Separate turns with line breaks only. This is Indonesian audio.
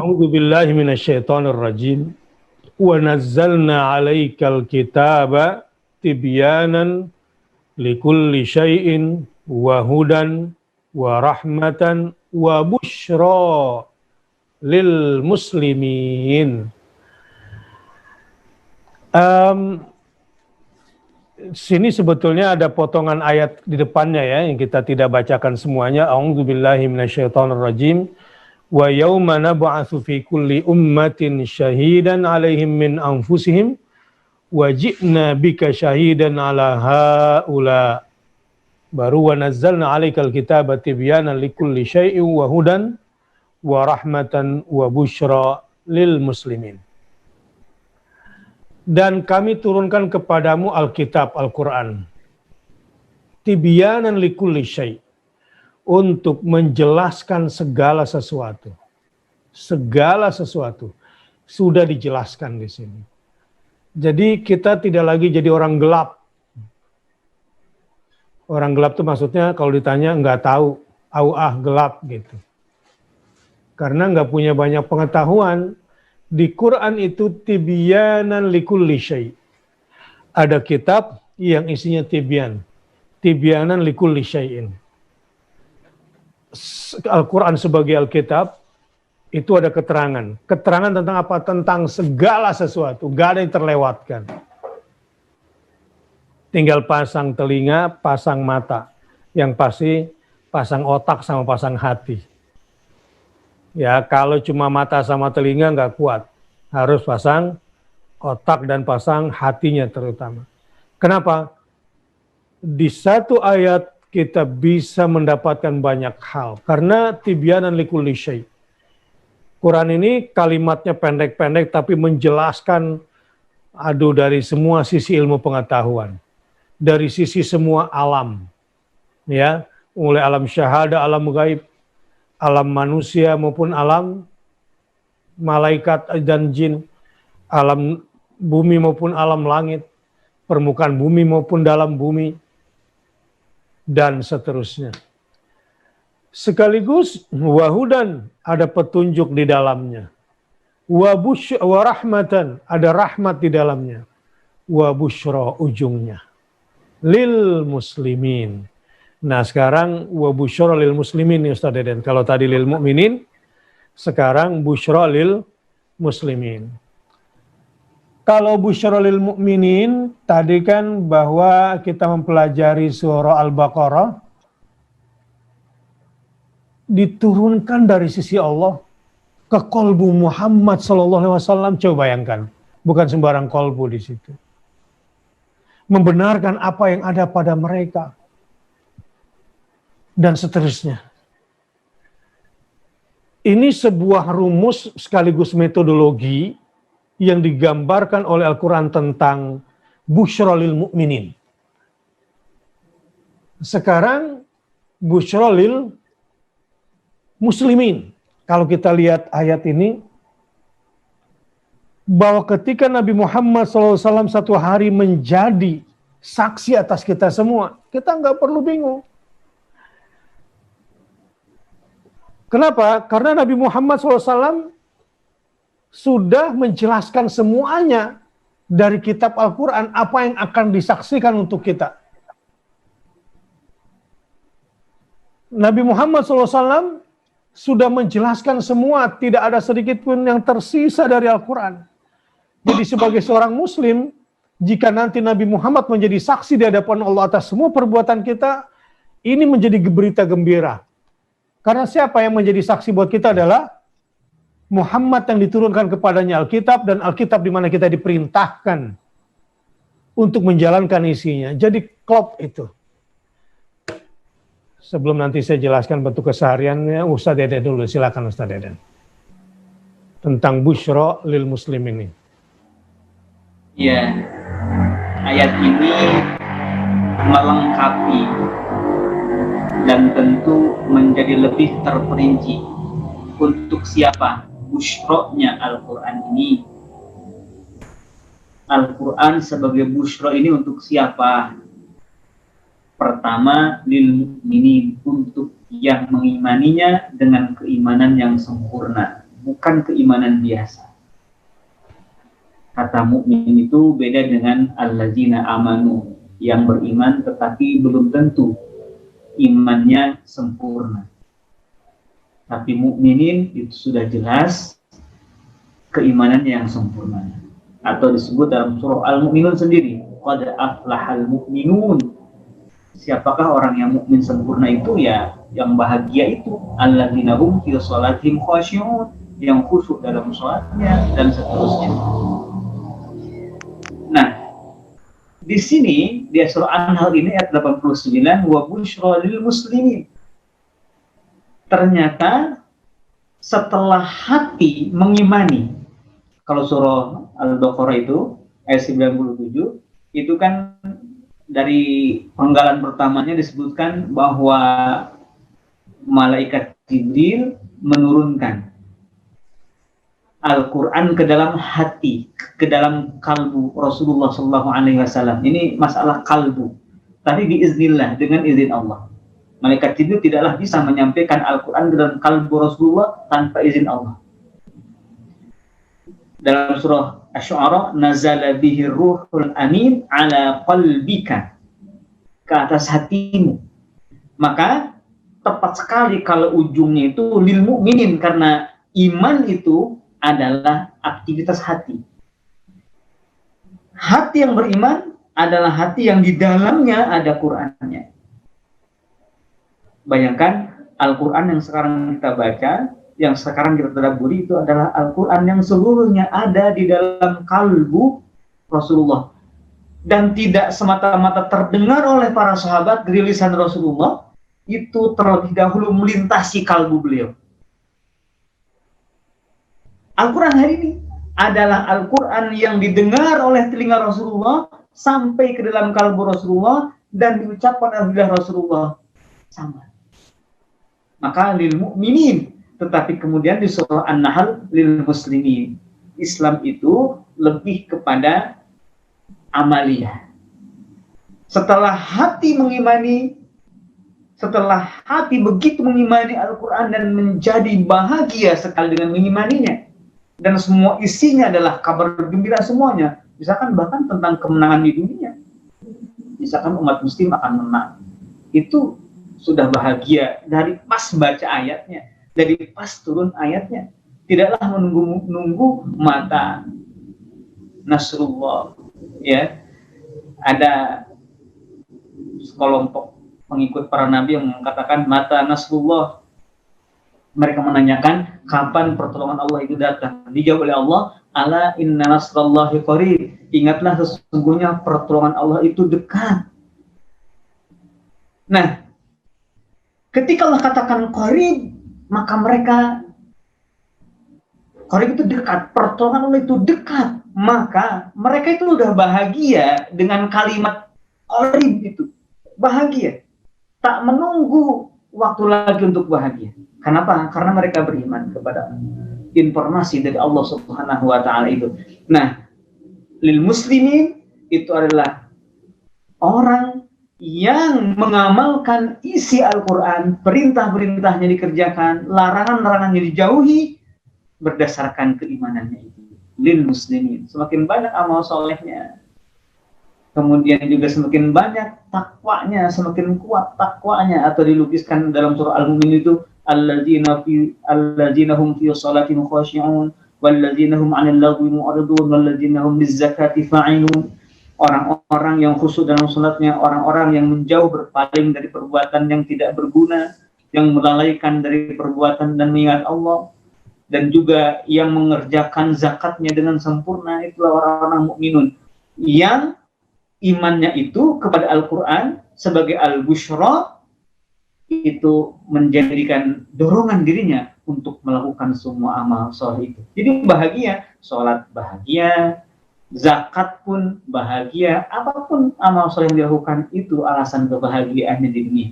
A'udzu billahi minasyaitonir rajim. Wa nazzalna 'alaikal kitaba tibyanan likulli syai'in wa hudan wa rahmatan wa busyra lil muslimin. Sini sebetulnya ada potongan ayat di depannya ya yang kita tidak bacakan semuanya. A'udzubillahi minasyaitonir rajim. Wa yauma nab'atsu fi kulli ummatin syahidan 'alaihim min anfusihim wa ji'na bika syahidan 'ala haula. Baru wa nazzalna 'alaikal kitaba tibyanan likulli syai'in wa hudan wa rahmatan wa busyra lil muslimin. Dan kami turunkan kepadamu Alkitab, Al-Quran, tibyanan likulli syai', untuk menjelaskan segala sesuatu. Segala sesuatu sudah dijelaskan di sini. Jadi kita tidak lagi jadi orang gelap. Orang gelap itu maksudnya kalau ditanya nggak tahu, gelap gitu. Karena nggak punya banyak pengetahuan. Di Quran itu tibyanan likulli syai'. Ada kitab yang isinya tibyan. Tibyanan likulli syai'in. Al-Quran sebagai Alkitab itu ada keterangan. Keterangan tentang apa? Tentang segala sesuatu. Gak ada yang terlewatkan. Tinggal pasang telinga, pasang mata. Yang pasti pasang otak sama pasang hati. Ya, kalau cuma mata sama telinga nggak kuat. Harus pasang otak dan pasang hatinya terutama. Kenapa? Di satu ayat kita bisa mendapatkan banyak hal. Karena tibyanan likulli syai'. Quran ini kalimatnya pendek-pendek tapi menjelaskan dari semua sisi ilmu pengetahuan. Dari sisi semua alam. Ya, mulai alam syahada, alam gaib, alam manusia maupun alam malaikat dan jin, alam bumi maupun alam langit, permukaan bumi maupun dalam bumi, dan seterusnya. Sekaligus wahudan, ada petunjuk di dalamnya. Wa rahmatan, ada rahmat di dalamnya. Wa busyra, ujungnya. Lil muslimin. Nah sekarang wa busyra lil muslimin ya Ustaz Deden. Kalau tadi lil mu'minin, sekarang busyra lil muslimin. Kalau busyra lil mu'minin, tadi kan bahwa kita mempelajari surah Al-Baqarah, diturunkan dari sisi Allah ke kolbu Muhammad SAW. Coba bayangkan, bukan sembarang kolbu di situ. Membenarkan apa yang ada pada mereka. Dan seterusnya. Ini sebuah rumus sekaligus metodologi yang digambarkan oleh Al-Quran tentang busyra lil mu'minin. Sekarang busyra lil muslimin. Kalau kita lihat ayat ini, bahwa ketika Nabi Muhammad SAW satu hari menjadi saksi atas kita semua, kita nggak perlu bingung. Kenapa? Karena Nabi Muhammad SAW sudah menjelaskan semuanya dari kitab Al-Quran, apa yang akan disaksikan untuk kita. Nabi Muhammad SAW sudah menjelaskan semua, tidak ada sedikit pun yang tersisa dari Al-Quran. Jadi sebagai seorang muslim, jika nanti Nabi Muhammad menjadi saksi di hadapan Allah atas semua perbuatan kita, ini menjadi berita gembira. Karena siapa yang menjadi saksi buat kita adalah Muhammad yang diturunkan kepadanya Alkitab, dan Alkitab di mana kita diperintahkan untuk menjalankan isinya. Jadi klop itu. Sebelum nanti saya jelaskan bentuk kesehariannya, Ustaz Deden dulu. Silakan Ustaz Deden. Tentang busyra lil muslim ini.
Ya, ayat ini melengkapi dan tentu menjadi lebih terperinci untuk siapa busyra-nya Al-Quran ini. Al-Quran sebagai busyra ini untuk siapa? Pertama, lil mu'minin, untuk yang mengimaninya dengan keimanan yang sempurna. bukan keimanan biasa. Kata mukmin itu beda dengan alladzina amanu, yang beriman tetapi belum tentu imannya sempurna. Tapi mukminin itu sudah jelas keimanan yang sempurna. Atau disebut dalam surah Al-Mu'minun sendiri, qad aflahal mu'minun. Siapakah orang yang mukmin sempurna itu? Ya, yang bahagia itu alladzina hum fi shalatihim khashi'un, yang khusyuk dalam salatnya dan seterusnya. Nah, di sini di surah An-Nahl ini ayat 89, wa busyra lil muslimin. Ternyata setelah hati mengimani, kalau surah Al-Baqarah itu ayat 97 itu kan dari penggalan pertamanya disebutkan bahwa malaikat Jibril menurunkan Al-Quran ke dalam hati, ke dalam kalbu Rasulullah SAW. Ini masalah kalbu. Tapi biiznillah, dengan izin Allah. Malaikat Jibril tidaklah bisa menyampaikan Al-Quran ke dalam kalbu Rasulullah tanpa izin Allah. Dalam surah Asy-Syu'ara, nazala bihi ruhul amin ala qalbika, ke atas hatimu. Maka tepat sekali kalau ujungnya itu lil mu'minin, karena iman itu adalah aktivitas hati. Hati yang beriman adalah hati yang di dalamnya ada Qur'annya. Bayangkan Al-Quran yang sekarang kita baca, yang sekarang kita tadabburi, itu adalah Al-Quran yang seluruhnya ada di dalam kalbu Rasulullah. Dan tidak semata-mata terdengar oleh para sahabat dari lisan Rasulullah, itu terlebih dahulu melintasi kalbu beliau. Al-Quran hari ini adalah Al-Quran yang didengar oleh telinga Rasulullah, sampai ke dalam kalbu Rasulullah, dan diucapkan oleh lidah Rasulullah. Sama. Maka lil mu'minin. Tetapi kemudian di surah An-Nahl lil muslimin. Islam itu lebih kepada amaliyah. Setelah hati mengimani, setelah hati begitu mengimani Al-Quran dan menjadi bahagia sekali dengan mengimaninya, dan semua isinya adalah kabar gembira semuanya, misalkan bahkan tentang kemenangan di dunia, misalkan umat muslim akan menang, itu sudah bahagia dari pas baca ayatnya, dari pas turun ayatnya. Tidaklah menunggu mata Nasrullah. Ya, ada sekelompok pengikut para nabi yang mengatakan mata Nasrullah. Mereka menanyakan kapan pertolongan Allah itu datang. Dijawab oleh Allah, ala inna nasrallahi qarib. Ingatlah sesungguhnya pertolongan Allah itu dekat. Nah, ketika Allah katakan qarib, maka mereka, qarib itu dekat, pertolongan Allah itu dekat, maka mereka itu udah bahagia dengan kalimat qarib itu. Bahagia. Tak menunggu waktu lagi untuk bahagia. Kenapa? Karena mereka beriman kepada informasi dari Allah Subhanahu wa Ta'ala itu. Nah, lil muslimin itu adalah orang yang mengamalkan isi Al-Quran, perintah-perintahnya dikerjakan, larangan-larangannya dijauhi, berdasarkan keimanannya itu. Lil muslimin. Semakin banyak amal solehnya, kemudian juga semakin banyak takwanya, semakin kuat takwanya, atau dilukiskan dalam surah Al-Mu'min itu, alladzina hum fi shalatihim khashi'un walladzina hum 'anil lagwi mu'ridun walladzina hum lizzakati fa'ilun. Orang-orang yang khusyuk dalam salatnya, orang-orang yang menjauh berpaling dari perbuatan yang tidak berguna, yang melalaikan dari perbuatan dan mengingat Allah, dan juga yang mengerjakan zakatnya dengan sempurna. Itulah orang-orang mukminun yang imannya itu kepada Al-Quran sebagai al-busyra, itu menjadikan dorongan dirinya untuk melakukan semua amal soleh itu. Jadi bahagia, sholat bahagia, zakat pun bahagia, apapun amal soleh yang dilakukan itu alasan kebahagiaannya di dunia.